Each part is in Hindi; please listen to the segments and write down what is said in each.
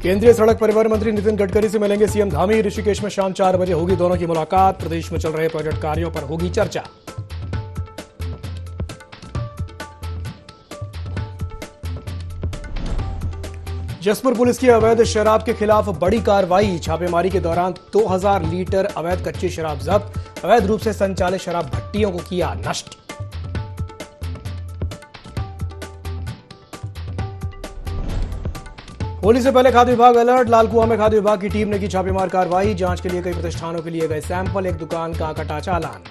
केंद्रीय सड़क परिवहन मंत्री नितिन गडकरी से मिलेंगे सीएम धामी। ऋषिकेश में शाम 4 बजे होगी दोनों की मुलाकात। प्रदेश में चल रहे प्रोजेक्ट कार्यों पर होगी चर्चा। जसपुर पुलिस की अवैध शराब के खिलाफ बड़ी कार्रवाई। छापेमारी के दौरान 2000 लीटर अवैध कच्ची शराब जब्त। अवैध रूप से संचालित शराब भट्टियों को किया नष्ट। होली से पहले खाद्य विभाग अलर्ट। लालकुआं में खाद्य विभाग की टीम ने की छापेमार कार्रवाई। जांच के लिए कई प्रतिष्ठानों के लिए गए सैंपल। एक दुकान का कटा चालान।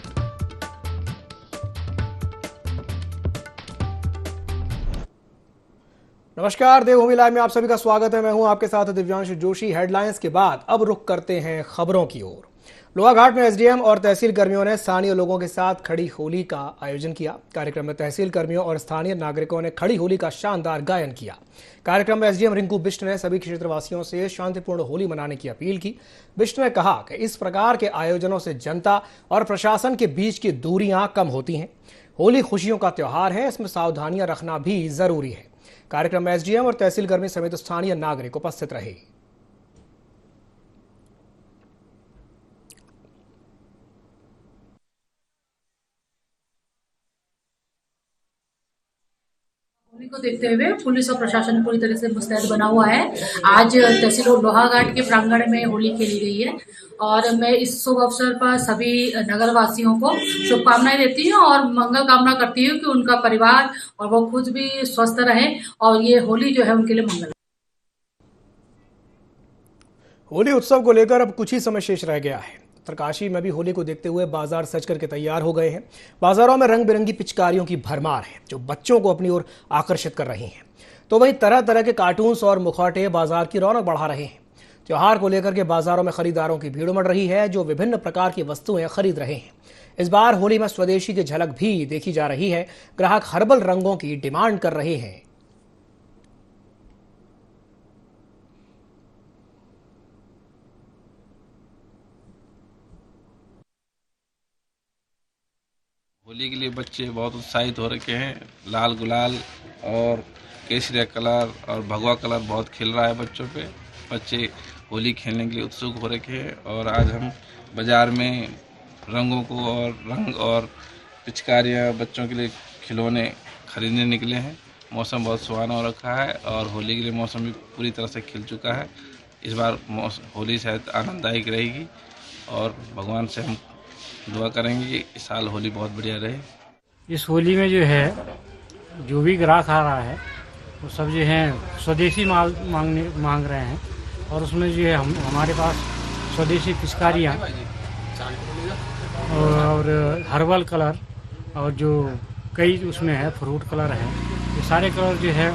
नमस्कार, देवभूमि लाइव में आप सभी का स्वागत है। मैं हूं आपके साथ दिव्यांश जोशी। हेडलाइंस के बाद अब रुख करते हैं खबरों की ओर। लोहाघाट में एसडीएम और तहसील कर्मियों ने स्थानीय लोगों के साथ खड़ी होली का आयोजन किया। कार्यक्रम में तहसील कर्मियों और स्थानीय नागरिकों ने खड़ी होली का शानदार गायन किया। कार्यक्रम में एसडीएम रिंकू बिष्ट ने सभी क्षेत्रवासियों से शांतिपूर्ण होली मनाने की अपील की। बिष्ट ने कहा कि इस प्रकार के आयोजनों से जनता और प्रशासन के बीच की दूरियां कम होती हैं। होली खुशियों का त्योहार है, इसमें सावधानियां रखना भी जरूरी है। कार्यक्रम में एसडीएम और तहसील कर्मी समेत स्थानीय नागरिक उपस्थित रहे। होली को देखते हुए पुलिस और प्रशासन पूरी तरह से मुस्तैद बना हुआ है। आज तहसील और लोहाघाट के प्रांगण में होली खेली गई है और मैं इस शुभ अवसर पर सभी नगर वासियों को शुभकामनाएं देती हूँ और मंगल कामना करती हूँ कि उनका परिवार और वो खुद भी स्वस्थ रहे और ये होली जो है उनके लिए मंगल। होली उत्सव को लेकर अब कुछ ही समय शेष रह गया है। उत्तरकाशी में भी होली को देखते हुए बाजार सज करके तैयार हो गए हैं। बाजारों में रंग बिरंगी पिचकारियों की भरमार है जो बच्चों को अपनी ओर आकर्षित कर रही हैं। तो वहीं तरह तरह के कार्टून्स और मुखौटे बाजार की रौनक बढ़ा रहे हैं। त्योहार को लेकर के बाजारों में खरीदारों की भीड़ उमड़ रही है जो विभिन्न प्रकार की वस्तुएं खरीद रहे हैं। इस बार होली में स्वदेशी की झलक भी देखी जा रही है। ग्राहक हर्बल रंगों की डिमांड कर रहे हैं। होली के लिए बच्चे बहुत उत्साहित हो रखे हैं। लाल गुलाल और केसरिया कलर और भगवा कलर बहुत खिल रहा है बच्चों पे। बच्चे होली खेलने के लिए उत्सुक हो रखे हैं और आज हम बाज़ार में रंगों को और रंग और पिचकारियाँ बच्चों के लिए खिलौने खरीदने निकले हैं। मौसम बहुत सुहाना हो रखा है और होली के लिए मौसम भी पूरी तरह से खिल चुका है। इस बार होली शायद आनंददायक रहेगी और भगवान से हम दुआ करेंगे कि इस साल होली बहुत बढ़िया रहे। इस होली में जो है जो भी ग्राहक आ रहा है वो सब जो है स्वदेशी माल मांग रहे हैं और उसमें जो है हमारे पास स्वदेशी पिचकारियाँ और हर्बल कलर और जो कई उसमें है फ्रूट कलर है, ये सारे कलर जो है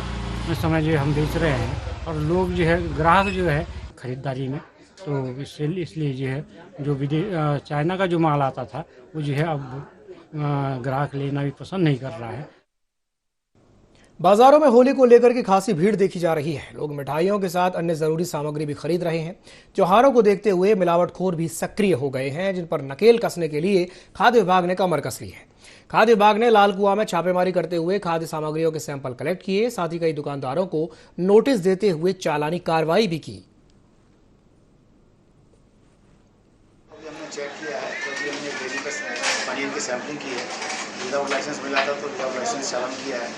इस समय जो हम बेच रहे हैं और लोग जो है ग्राहक जो है खरीदारी में तो इसलिए जो है जो चाइना का जो माल आता था वो जो है अब ग्राहक लेना भी पसंद नहीं कर रहा है। बाजारों में होली को लेकर के खासी भीड़ देखी जा रही है। लोग मिठाइयों के साथ अन्य जरूरी सामग्री भी खरीद रहे हैं। त्योहारों को देखते हुए मिलावटखोर भी सक्रिय हो गए हैं जिन पर नकेल कसने के लिए खाद्य विभाग ने कमर कस ली है। खाद्य विभाग ने लालकुआं में छापेमारी करते हुए खाद्य सामग्रियों के सैंपल कलेक्ट किए। साथ ही कई दुकानदारों को नोटिस देते हुए चालानी कार्रवाई भी की। चेक किया है तो भी हमने डेली का पनीर की सैम्पलिंग की है। विदाउट लाइसेंस मिला था तो विदाउट लाइसेंस चालान किया है।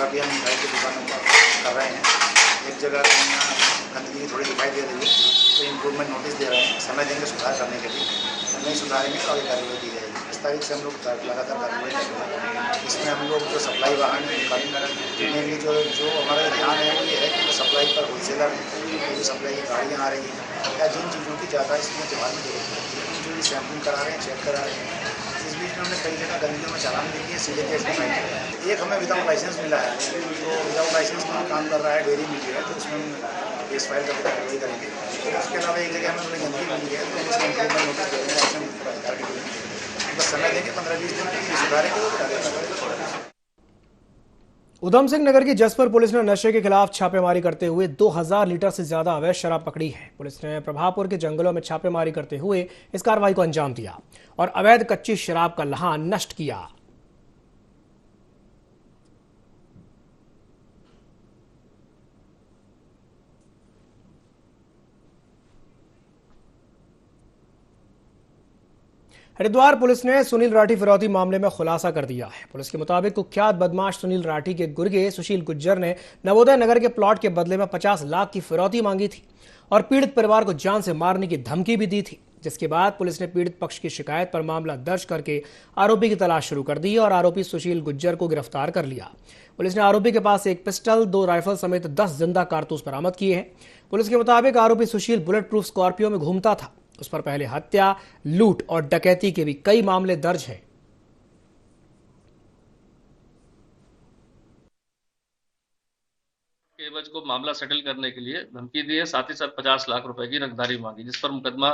अभी हम मिठाई की दुकानों पर कर रहे हैं। एक जगह गंदगी थोड़ी दिखाई दे रही है तो इम्प्रूवमेंट नोटिस दे रहे हैं। समय देंगे सुधार करने के लिए। हम नहीं सुधारेंगे तो आगे कार्रवाई की जाएगी। 10 तारीख से हम लोग लगातार कार्रवाई कर रहे हैं। इसमें हम लोग जो सप्लाई वाहन जितने भी जो हमारा ध्यान है वो ये है कि सप्लाई पर होलसेलर जो सप्लाई की गाड़ियाँ आ रही हैं या जिन चीज़ों की ज़्यादा इसमें त्योहार में जरूरत है जो भी सैम्पलिंग करा रहे हैं, चेक करा रहे हैं। इस बीच में हमने कई जगह गंदगियों में चालान भी किए, सीधे केस में फाइन किया है। एक हमें विदाउट लाइसेंस मिला है तो विदाउट लाइसेंस में काम कर रहा है, डेयरी मिली है तो उसमें हम केस फाइल करके कार्रवाई करेंगे। उसके अलावा एक जगह हमें थोड़ी गंदगी मिली है तो उसमें इम्प्रूवमेंट नोटिस दे रहे हैं। अधिकार के लिए बस समय देंगे 15-20 दिन के लिए सुधारेंगे तो। उधम सिंह नगर की जसपुर पुलिस ने नशे के खिलाफ छापेमारी करते हुए 2000 लीटर से ज्यादा अवैध शराब पकड़ी है। पुलिस ने प्रभापुर के जंगलों में छापेमारी करते हुए इस कार्रवाई को अंजाम दिया और अवैध कच्ची शराब का लहान नष्ट किया। हरिद्वार पुलिस ने सुनील राठी फिरौती मामले में खुलासा कर दिया है। पुलिस के मुताबिक कुख्यात बदमाश सुनील राठी के गुर्गे सुशील गुज्जर ने नवोदय नगर के प्लॉट के बदले में 50 लाख की फिरौती मांगी थी और पीड़ित परिवार को जान से मारने की धमकी भी दी थी, जिसके बाद पुलिस ने पीड़ित पक्ष की शिकायत पर मामला दर्ज करके आरोपी की तलाश शुरू कर दी और आरोपी सुशील गुज्जर को गिरफ्तार कर लिया। पुलिस ने आरोपी के पास एक पिस्टल, 2 राइफल समेत 10 जिंदा कारतूस बरामद किए हैं। पुलिस के मुताबिक आरोपी सुशील बुलेट प्रूफ स्कॉर्पियो में घूमता था। उस पर पहले हत्या, लूट और डकैती के भी कई मामले दर्ज हैं। एवज को मामला सेटल करने के लिए धमकी दी है, साथ ही साथ 50 लाख रुपए की रंगदारी मांगी, जिस पर मुकदमा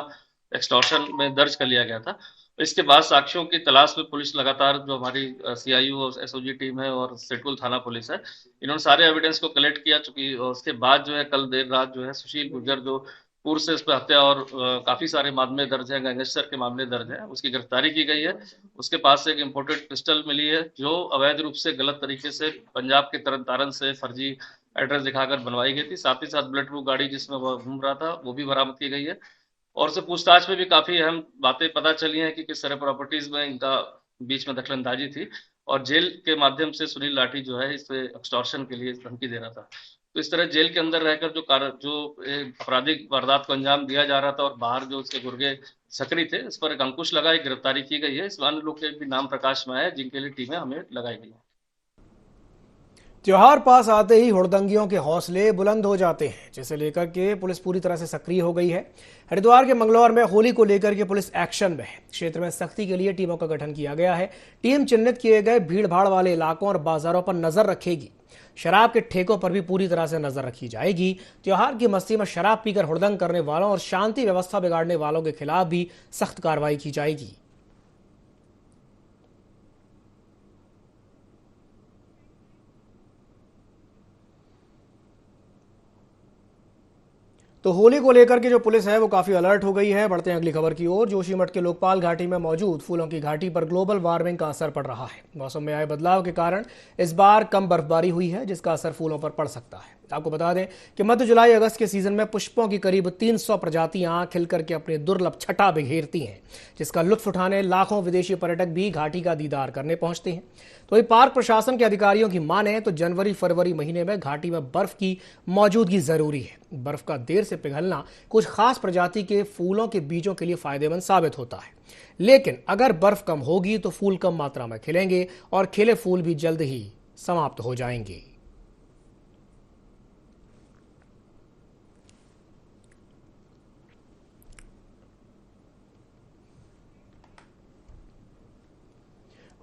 एक्सटॉर्शन में दर्ज कर लिया गया था। इसके बाद साक्ष्यों की तलाश में पुलिस लगातार, जो हमारी सीआईयू और एसओजी टीम है और सिडकुल थाना पुलिस है, इन्होंने सारे एविडेंस को कलेक्ट किया चुकी। और उसके बाद जो है कल देर रात जो है सुशील गुज्जर, जो पूर्व से इस पर हत्या और काफी सारे मामले दर्ज हैं, गैंगस्टर के मामले दर्ज हैं, उसकी गिरफ्तारी की गई है। उसके पास से एक इम्पोर्टेड पिस्टल मिली है, जो अवैध रूप से गलत तरीके से पंजाब के तरन तारण से फर्जी एड्रेस दिखाकर बनवाई गई थी। साथ ही साथ बुलेट प्रूफ गाड़ी जिसमें वह घूम रहा था वो भी बरामद की गई है। और से पूछताछ में भी काफी अहम बातें पता चली हैं कि किस तरह प्रॉपर्टीज में इनका बीच में दखलंदाजी थी और जेल के माध्यम से सुनील राठी जो है इस एक्सटॉर्शन के लिए धमकी दे रहा था। तो इस तरह जेल के अंदर रहकर जो आपराधिक वारदात को अंजाम दिया जा रहा था और बाहर जो उसके गुर्गे सक्रिय थे, इस पर एक अंकुश लगाई, गिरफ्तारी की गई है। इस अन्य लोग के भी नाम प्रकाश में आए, जिनके लिए टीमें हमें लगाई गई है। त्योहार पास आते ही हुड़दंगियों के हौसले बुलंद हो जाते हैं, जिसे लेकर के पुलिस पूरी तरह से सक्रिय हो गई है। हरिद्वार के मंगलौर में होली को लेकर के पुलिस एक्शन में है। क्षेत्र में सख्ती के लिए टीमों का गठन किया गया है। टीम चिन्हित किए गए भीड़ भाड़ वाले इलाकों और बाजारों पर नजर रखेगी। शराब के ठेकों पर भी पूरी तरह से नजर रखी जाएगी। त्योहार की मस्ती में शराब पीकर हुड़दंग करने वालों और शांति व्यवस्था बिगाड़ने वालों के खिलाफ भी सख्त कार्रवाई की जाएगी। तो होली को लेकर के जो पुलिस है वो काफी अलर्ट हो गई है। बढ़ते हैं अगली खबर की ओर। जोशीमठ के लोकपाल घाटी में मौजूद फूलों की घाटी पर ग्लोबल वार्मिंग का असर पड़ रहा है। मौसम में आए बदलाव के कारण इस बार कम बर्फबारी हुई है, जिसका असर फूलों पर पड़ सकता है। आपको बता दें कि मध्य जुलाई अगस्त के सीजन में पुष्पों की करीब 300 प्रजातियां खिल करके अपनी दुर्लभ छटा बिखेरती हैं, जिसका लुत्फ उठाने लाखों विदेशी पर्यटक भी घाटी का दीदार करने पहुंचते हैं। तो ये पार्क प्रशासन के अधिकारियों की माने तो जनवरी फरवरी महीने में घाटी में बर्फ की मौजूदगी जरूरी है। बर्फ का देर से पिघलना कुछ खास प्रजाति के फूलों के बीजों के लिए फायदेमंद साबित होता है, लेकिन अगर बर्फ कम होगी तो फूल कम मात्रा में खिलेंगे और खिले फूल भी जल्द ही समाप्त हो जाएंगे।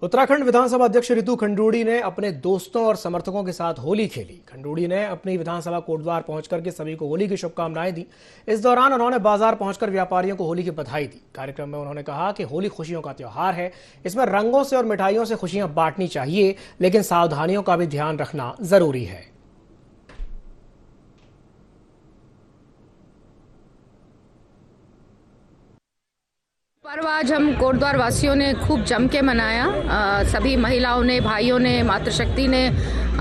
उत्तराखंड विधानसभा अध्यक्ष रितु खंडूड़ी ने अपने दोस्तों और समर्थकों के साथ होली खेली। खंडूड़ी ने अपनी विधानसभा कोटद्वार पहुंचकर के सभी को होली की शुभकामनाएं दी। इस दौरान उन्होंने बाजार पहुंचकर व्यापारियों को होली की बधाई दी। कार्यक्रम में उन्होंने कहा कि होली खुशियों का त्योहार है, इसमें रंगों से और मिठाइयों से खुशियां बांटनी चाहिए, लेकिन सावधानियों का भी ध्यान रखना जरूरी है। पर्व आज हम कोटद्वार वासियों ने खूब जम के मनाया। सभी महिलाओं ने, भाइयों ने, मातृशक्ति ने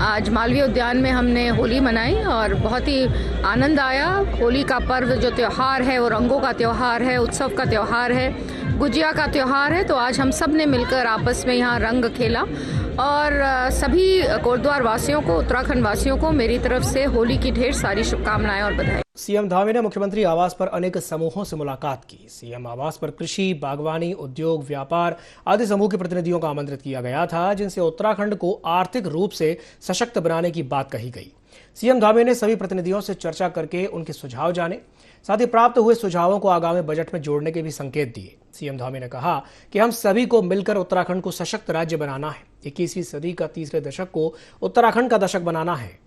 आज मालवीय उद्यान में हमने होली मनाई और बहुत ही आनंद आया। होली का पर्व जो त्यौहार है वो रंगों का त्यौहार है, उत्सव का त्यौहार है, गुजिया का त्यौहार है। तो आज हम सब ने मिलकर आपस में यहाँ रंग खेला और सभी कोटद्वार वासियों को, उत्तराखंड वासियों को मेरी तरफ से होली की ढेर सारी शुभकामनाएं और बधाई। सीएम धामी ने मुख्यमंत्री आवास पर अनेक समूहों से मुलाकात की। सीएम आवास पर कृषि, बागवानी, उद्योग, व्यापार आदि समूह के प्रतिनिधियों को आमंत्रित किया गया था, जिनसे उत्तराखंड को आर्थिक रूप से सशक्त बनाने की बात कही गई। सीएम धामी ने सभी प्रतिनिधियों से चर्चा करके उनके सुझाव जाने, साथ ही प्राप्त हुए सुझावों को आगामी बजट में जोड़ने के भी संकेत दिए। सीएम धामी ने कहा कि हम सभी को मिलकर उत्तराखंड को सशक्त राज्य बनाना है। 21वीं सदी का तीसरे दशक को उत्तराखंड का दशक बनाना है।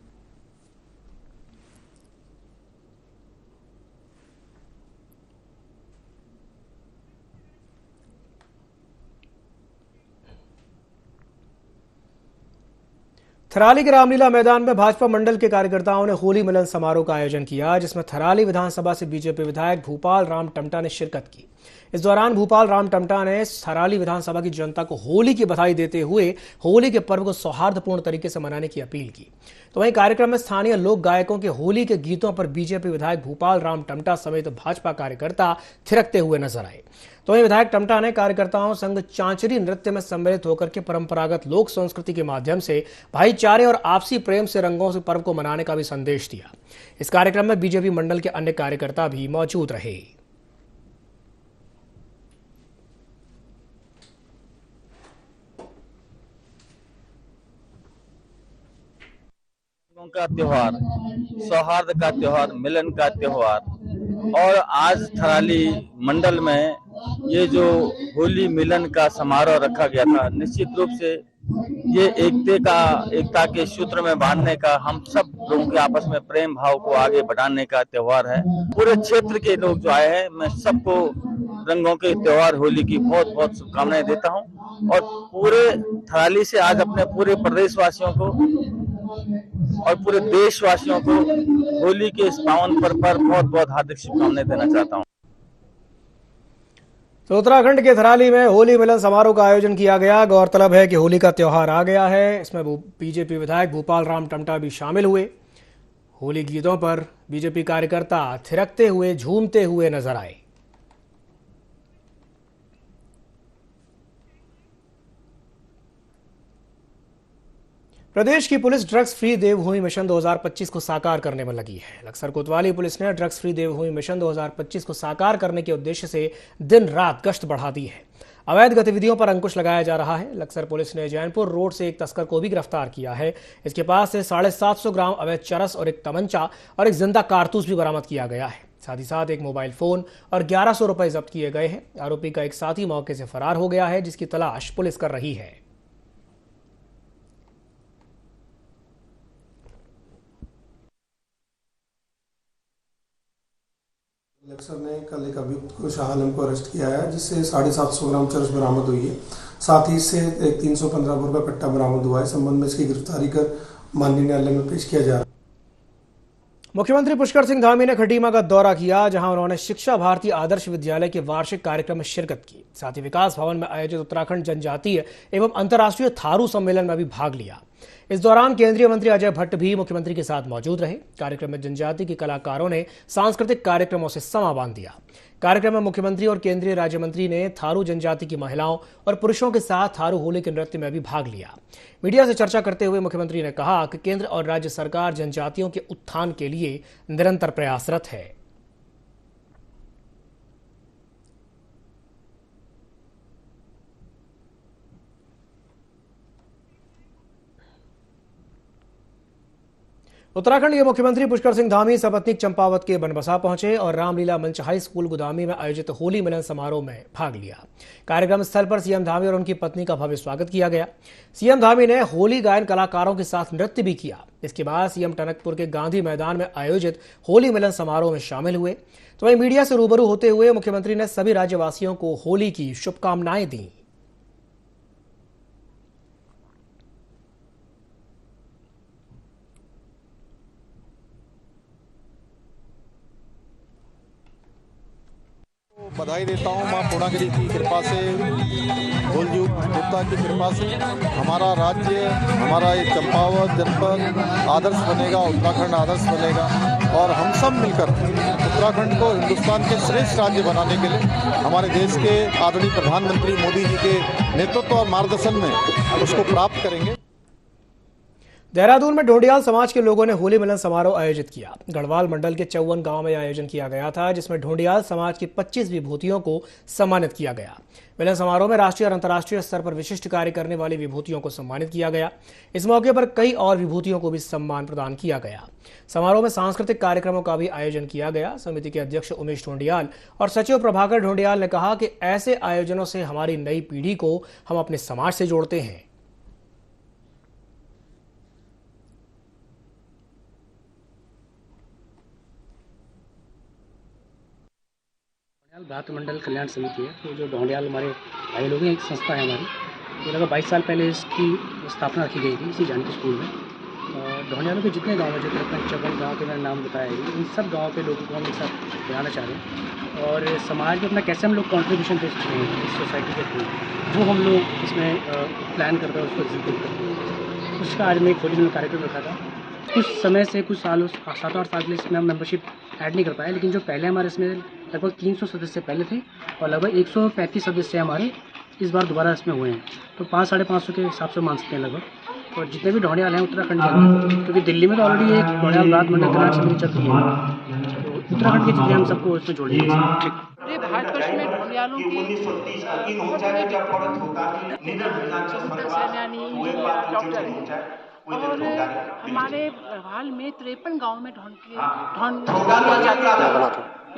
थराली के रामलीला मैदान में भाजपा मंडल के कार्यकर्ताओं ने होली मिलन समारोह का आयोजन किया, जिसमें थराली विधानसभा से बीजेपी विधायक भूपाल राम टमटा ने शिरकत की। इस दौरान भूपाल राम टमटा ने थराली विधानसभा की जनता को होली की बधाई देते हुए होली के पर्व को सौहार्दपूर्ण तरीके से मनाने की अपील की। तो वहीं कार्यक्रम में स्थानीय लोक गायकों के होली के गीतों पर बीजेपी विधायक भूपाल राम टमटा समेत भाजपा कार्यकर्ता थिरकते हुए नजर आए। तो वहीं विधायक टमटा ने कार्यकर्ताओं संग चांचरी नृत्य में सम्मिलित होकर के परंपरागत लोक संस्कृति के माध्यम से भाईचारे और आपसी प्रेम से रंगों से पर्व को मनाने का भी संदेश दिया। इस कार्यक्रम में बीजेपी मंडल के अन्य कार्यकर्ता भी मौजूद रहे। का त्योहार, सौहार्द का त्योहार, मिलन का त्योहार, और आज थराली मंडल में ये जो होली मिलन का समारोह रखा गया था, निश्चित रूप से ये एकता के सूत्र में बांधने का, हम सब लोगों के आपस में प्रेम भाव को आगे बढ़ाने का त्योहार है। पूरे क्षेत्र के लोग जो आए हैं, मैं सबको रंगों के त्योहार होली की बहुत बहुत शुभकामनाएं देता हूं और पूरे थराली से आज अपने पूरे प्रदेशवासियों को और पूरे देशवासियों को होली के इस पावन पर्व पर बहुत बहुत हार्दिक शुभकामनाएं देना चाहता हूं। तो उत्तराखंड के थराली में होली मिलन समारोह का आयोजन किया गया। गौरतलब है कि होली का त्योहार आ गया है। इसमें बीजेपी विधायक भूपाल राम टमटा भी शामिल हुए। होली गीतों पर बीजेपी कार्यकर्ता थिरकते हुए, झूमते हुए नजर आए। प्रदेश की पुलिस ड्रग्स फ्री देवभूमि मिशन 2025 को साकार करने में लगी है। लक्सर कोतवाली पुलिस ने ड्रग्स फ्री देवभूमि मिशन 2025 को साकार करने के उद्देश्य से दिन रात गश्त बढ़ा दी है। अवैध गतिविधियों पर अंकुश लगाया जा रहा है। लक्सर पुलिस ने जैनपुर रोड से एक तस्कर को भी गिरफ्तार किया है। इसके पास से 750 ग्राम अवैध चरस और एक तमंचा और एक जिंदा कारतूस भी बरामद किया गया है। साथ ही साथ एक मोबाइल फोन और 1100 रुपए जब्त किए गए हैं। आरोपी का एक साथी मौके से फरार हो गया है, जिसकी तलाश पुलिस कर रही है। लक्सर ने कल एक अभियुक्त को शाह आलम को अरेस्ट किया है, जिससे 750 ग्राम चरस बरामद हुई है। साथ ही इससे एक 315 रुपये कट्टा बरामद हुआ है। संबंध में इसकी गिरफ्तारी कर माननीय न्यायालय में पेश किया जा रहा है। मुख्यमंत्री पुष्कर सिंह धामी ने खटीमा का दौरा किया, जहां उन्होंने शिक्षा भारती आदर्श विद्यालय के वार्षिक कार्यक्रम में शिरकत की। साथ ही विकास भवन में आयोजित उत्तराखंड जनजातीय एवं अंतर्राष्ट्रीय थारू सम्मेलन में भी भाग लिया। इस दौरान केंद्रीय मंत्री अजय भट्ट भी मुख्यमंत्री के साथ मौजूद रहे। कार्यक्रम में जनजाति के कलाकारों ने सांस्कृतिक कार्यक्रमों से समा बांध दिया। कार्यक्रम में मुख्यमंत्री और केंद्रीय राज्य मंत्री ने थारू जनजाति की महिलाओं और पुरुषों के साथ थारू होली के नृत्य में भी भाग लिया। मीडिया से चर्चा करते हुए मुख्यमंत्री ने कहा कि केंद्र और राज्य सरकार जनजातियों के उत्थान के लिए निरंतर प्रयासरत है। उत्तराखंड के मुख्यमंत्री पुष्कर सिंह धामी सपत्नीक चंपावत के बनबसा पहुंचे और रामलीला मंच हाई स्कूल गुदामी में आयोजित होली मिलन समारोह में भाग लिया। कार्यक्रम स्थल पर सीएम धामी और उनकी पत्नी का भव्य स्वागत किया गया। सीएम धामी ने होली गायन कलाकारों के साथ नृत्य भी किया। इसके बाद सीएम टनकपुर के गांधी मैदान में आयोजित होली मिलन समारोह में शामिल हुए। तो वहीं मीडिया से रूबरू होते हुए मुख्यमंत्री ने सभी राज्यवासियों को होली की शुभकामनाएं दी। बधाई देता हूँ माँ पूर्णागिरी की कृपा से, भोलजू देवता की कृपा से हमारा राज्य, हमारा ये चंपावत जनपद आदर्श बनेगा, उत्तराखंड आदर्श बनेगा और हम सब मिलकर उत्तराखंड को हिंदुस्तान के श्रेष्ठ राज्य बनाने के लिए हमारे देश के आदरणीय प्रधानमंत्री मोदी जी के नेतृत्व और मार्गदर्शन में उसको प्राप्त करेंगे। देहरादून में ढोंडियाल समाज के लोगों ने होली मिलन समारोह आयोजित किया। गढ़वाल मंडल के चौवन गांव में आयोजन किया गया था, जिसमें ढोंडियाल समाज की 25 विभूतियों को सम्मानित किया गया। मिलन समारोह में राष्ट्रीय और अंतर्राष्ट्रीय स्तर पर विशिष्ट कार्य करने वाली विभूतियों को सम्मानित किया गया। इस मौके पर कई और विभूतियों को भी सम्मान प्रदान किया गया। समारोह में सांस्कृतिक कार्यक्रमों का भी आयोजन किया गया। समिति के अध्यक्ष उमेश ढोंडियाल और सचिव प्रभाकर ढोंडियाल ने कहा कि ऐसे आयोजनों से हमारी नई पीढ़ी को हम अपने समाज से जोड़ते हैं। भ्रातृ मंडल कल्याण समिति है, तो जो ढोंडियाल हमारे भाई लोग हैं, एक संस्था है हमारी। तो लगभग 22 साल पहले इसकी स्थापना की गई थी इसी जानकी स्कूल में। ढोंडियालों के जितने गाँव हैं, जो 53 गाँव के मैंने नाम बताया है, इन सब गाँव के लोगों को हम एक साथ बुलाना चाह रहे हैं और समाज में अपना कैसे हम लोग कंट्रीब्यूशन दे सकते हैं इस सोसाइटी के थ्रू, वो हम लोग इसमें प्लान करते हैं, उसको एग्जीक्यूट करते हैं। उसका आज मैं एक होली मिलन कार्यक्रम रखा था। कुछ समय से कुछ सालों 7-8 साल के लिए इसमें हम मेंबरशिप ऐड नहीं कर पाए, लेकिन जो पहले हमारे इसमें लगभग 300 सदस्य पहले थे और लगभग 135 सदस्य हमारे इस बार दोबारा इसमें हुए हैं, तो 500-550 के हिसाब से मान सकते हैं लगभग। और जितने भी ढोंडियाल हैं उत्तराखंड में, क्योंकि दिल्ली में तो ऑलरेडी एक ढोंडियाल रात मंडल कल्याण समिति चलती है, तो उत्तराखंड के जितने हम सबको उसमें जोड़ेंगे। पूरे भारतवर्ष में ढोंडियालों की सेनानी या डॉक्टर है और हमारे हाल में 53 गाँव में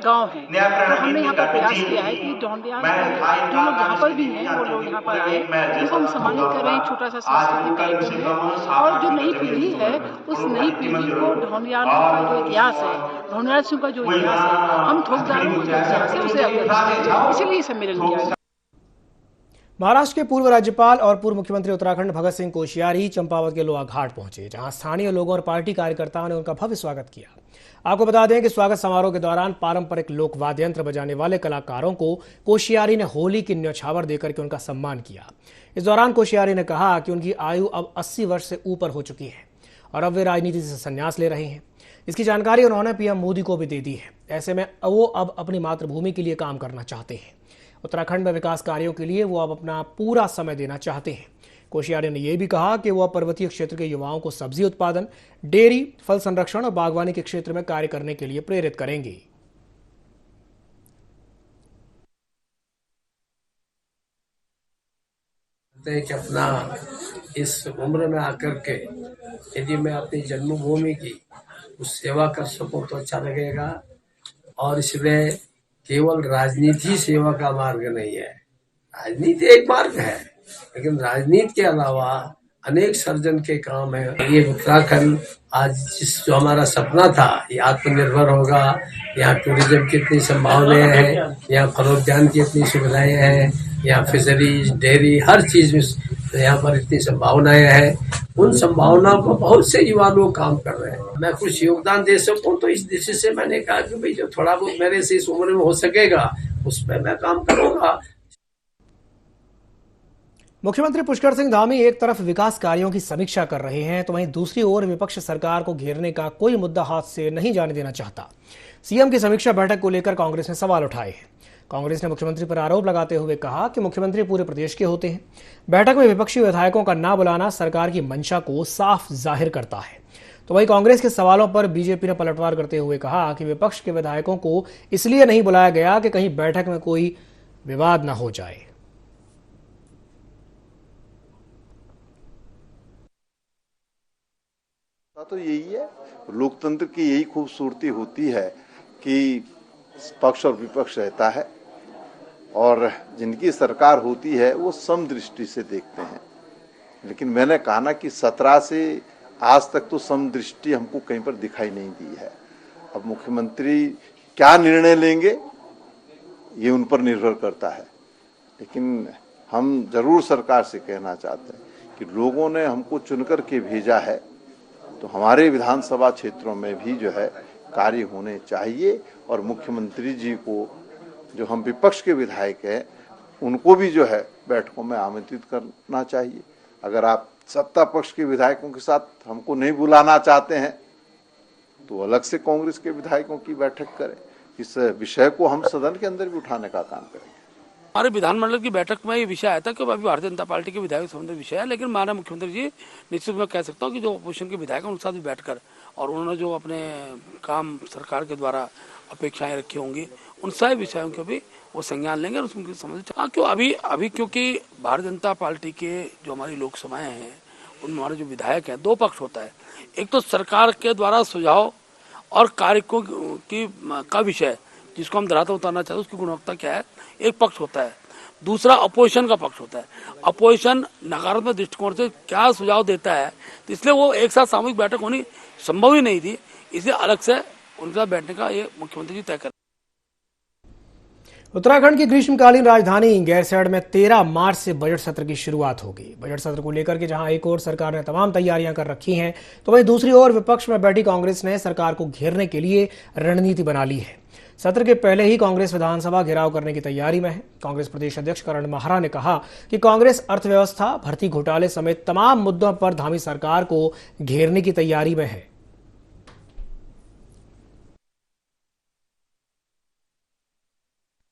गाँव है, तो हमने यहाँ पर प्रयास किया है कि ढोंडियाल जो लोग यहाँ पर भी हैं वो लोग यहाँ पर आए, उनको हम सम्मानित कर रहे हैं। छोटा सा सांस्कृतिक कार्यक्रम है और जो नई पीढ़ी है उस नई पीढ़ी को ढोंडियाल का जो इतिहास है, ढोंडियाल का जो इतिहास है, हम थोकदारों के इतिहास है उसे अवगत करें, इसीलिए सम्मेलन किया गया। महाराष्ट्र के पूर्व राज्यपाल और पूर्व मुख्यमंत्री उत्तराखंड भगत सिंह कोश्यारी चंपावत के लोहा घाट पहुंचे, जहां स्थानीय लोगों और पार्टी कार्यकर्ताओं ने उनका भव्य स्वागत किया। आपको बता दें कि स्वागत समारोह के दौरान पारंपरिक लोक वाद्य यंत्र बजाने वाले कलाकारों को कोश्यारी ने होली की न्यौछावर देकर के उनका सम्मान किया। इस दौरान कोश्यारी ने कहा कि उनकी आयु अब 80 वर्ष से ऊपर हो चुकी है और अब वे राजनीति से संन्यास ले रहे हैं। इसकी जानकारी उन्होंने पीएम मोदी को भी दे दी है। ऐसे में वो अब अपनी मातृभूमि के लिए काम करना चाहते हैं। उत्तराखंड में विकास कार्यों के लिए वो अब अपना पूरा समय देना चाहते हैं। कोश्यारी ने यह भी कहा कि वो अब पर्वतीय क्षेत्र के युवाओं को सब्जी उत्पादन, डेयरी, फल संरक्षण और बागवानी के क्षेत्र में कार्य करने के लिए प्रेरित करेंगे। कि अपना इस उम्र में आकर के यदि मैं अपनी जन्मभूमि की उस सेवा कर सकूं तो अच्छा लगेगा। और इसमें केवल राजनीति सेवा का मार्ग नहीं है, राजनीति एक मार्ग है, लेकिन राजनीति के अलावा अनेक सर्जन के काम है। ये उत्तराखंड आज जो हमारा सपना था, ये आत्मनिर्भर होगा, यहाँ टूरिज्म की इतनी संभावनाएं हैं, यहाँ फलोद्यान की इतनी सुविधाएं हैं, यहाँ फिशरीज, डेयरी, हर चीज में यहाँ पर इतनी संभावनाएं हैं। उन संभावनाओं को बहुत से युवा लोग काम कर रहे हैं। मैं कुछ योगदान दे सकूं तो इस दृष्टि से मैंने कहा कि भाई जो थोड़ा बहुत मेरे से इस उम्र में हो सकेगा उस पर मैं काम करूंगा। मुख्यमंत्री पुष्कर सिंह धामी एक तरफ विकास कार्यों की समीक्षा कर रहे हैं, तो वहीं दूसरी ओर विपक्ष सरकार को घेरने का कोई मुद्दा हाथ से नहीं जाने देना चाहता। सीएम की समीक्षा बैठक को लेकर कांग्रेस ने सवाल उठाए हैं। कांग्रेस ने मुख्यमंत्री पर आरोप लगाते हुए कहा कि मुख्यमंत्री पूरे प्रदेश के होते हैं। बैठक में विपक्षी विधायकों का ना बुलाना सरकार की मंशा को साफ जाहिर करता है। तो वहीं कांग्रेस के सवालों पर बीजेपी ने पलटवार करते हुए कहा कि विपक्ष के विधायकों को इसलिए नहीं बुलाया गया कि कहीं बैठक में कोई विवाद न हो जाए। तो यही है, लोकतंत्र की यही खूबसूरती होती है कि पक्ष और विपक्ष रहता है और जिनकी सरकार होती है वो समदृष्टि से देखते हैं। लेकिन मैंने कहा ना कि 17 से आज तक तो समदृष्टि हमको कहीं पर दिखाई नहीं दी है। अब मुख्यमंत्री क्या निर्णय लेंगे ये उन पर निर्भर करता है, लेकिन हम जरूर सरकार से कहना चाहते हैं कि लोगों ने हमको चुनकर के भेजा है, तो हमारे विधानसभा क्षेत्रों में भी जो है कार्य होने चाहिए और मुख्यमंत्री जी को, जो हम विपक्ष के विधायक हैं, उनको भी जो है बैठकों में आमंत्रित करना चाहिए। अगर आप सत्ता पक्ष के विधायकों के साथ हमको नहीं बुलाना चाहते हैं तो अलग से कांग्रेस के विधायकों की बैठक करें। इस विषय को हम सदन के अंदर भी उठाने का काम करेंगे। हमारे विधानमंडल की बैठक में ये विषय आया था कि अभी भारतीय जनता पार्टी के विधायक संबंधित विषय है, लेकिन माननीय मुख्यमंत्री जी निश्चित मैं कह सकता हूँ कि जो अपोजिशन के विधायक हैं उनके साथ भी बैठकर और उन्होंने जो अपने काम सरकार के द्वारा अपेक्षाएं रखी होंगी उन सभी विषयों को भी वो संज्ञान लेंगे और उसमें समझ। हाँ, क्यों अभी क्योंकि भारतीय जनता पार्टी के जो हमारी लोकसभाएं हैं उनमें हमारे जो विधायक हैं, दो पक्ष होता है। एक तो सरकार के द्वारा सुझाव और कार्यों की का विषय जिसको हम धरातल उतारना चाहते हैं उसकी गुणवत्ता क्या है, एक पक्ष होता है। दूसरा अपोजिशन का पक्ष होता है। अपोजिशन नकारात्मक दृष्टिकोण से क्या सुझाव देता है, तो इसलिए वो एक साथ सामूहिक बैठक होनी संभव ही नहीं थी, इसलिए अलग से उनके साथ बैठने का ये मुख्यमंत्री जी तय कर। उत्तराखंड की ग्रीष्मकालीन राजधानी गैरसैंण में 13 मार्च से बजट सत्र की शुरुआत होगी। बजट सत्र को लेकर के जहां एक ओर सरकार ने तमाम तैयारियां कर रखी हैं, तो वहीं दूसरी ओर विपक्ष में बैठी कांग्रेस ने सरकार को घेरने के लिए रणनीति बना ली है। सत्र के पहले ही कांग्रेस विधानसभा घेराव करने की तैयारी में है। कांग्रेस प्रदेश अध्यक्ष करण माहरा ने कहा कि कांग्रेस अर्थव्यवस्था, भर्ती घोटाले समेत तमाम मुद्दों पर धामी सरकार को घेरने की तैयारी में है।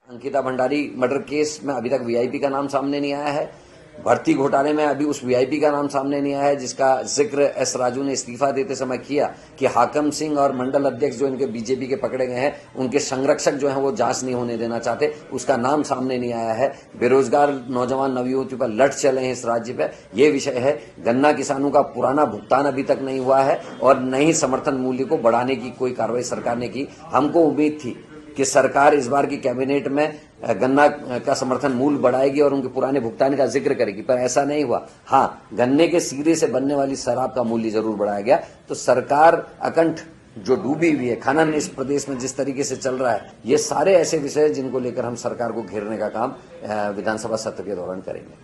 अंकिता भंडारी मर्डर केस में अभी तक वीआईपी का नाम सामने नहीं आया है। भर्ती घोटाले में अभी उस वीआईपी का नाम सामने नहीं आया है जिसका जिक्र एस राजू ने इस्तीफा देते समय किया कि हाकम सिंह और मंडल अध्यक्ष जो इनके बीजेपी के पकड़े गए हैं, उनके संरक्षक जो हैं वो जांच नहीं होने देना चाहते, उसका नाम सामने नहीं आया है। बेरोजगार नौजवान नवयुवतियों पर लठ चले हैं इस राज्य पे, ये विषय है। गन्ना किसानों का पुराना भुगतान अभी तक नहीं हुआ है और न ही समर्थन मूल्य को बढ़ाने की कोई कार्रवाई सरकार ने की। हमको उम्मीद थी कि सरकार इस बार की कैबिनेट में गन्ना का समर्थन मूल्य बढ़ाएगी और उनके पुराने भुगतान का जिक्र करेगी, पर ऐसा नहीं हुआ। हाँ, गन्ने के सिरे से बनने वाली शराब का मूल्य जरूर बढ़ाया गया। तो सरकार अकंठ जो डूबी हुई है, खनन इस प्रदेश में जिस तरीके से चल रहा है, ये सारे ऐसे विषय हैं जिनको लेकर हम सरकार को घेरने का काम विधानसभा सत्र के दौरान करेंगे।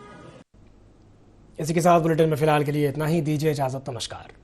इसी के साथ बुलेटिन में फिलहाल के लिए इतना ही। दीजिए इजाजत। नमस्कार।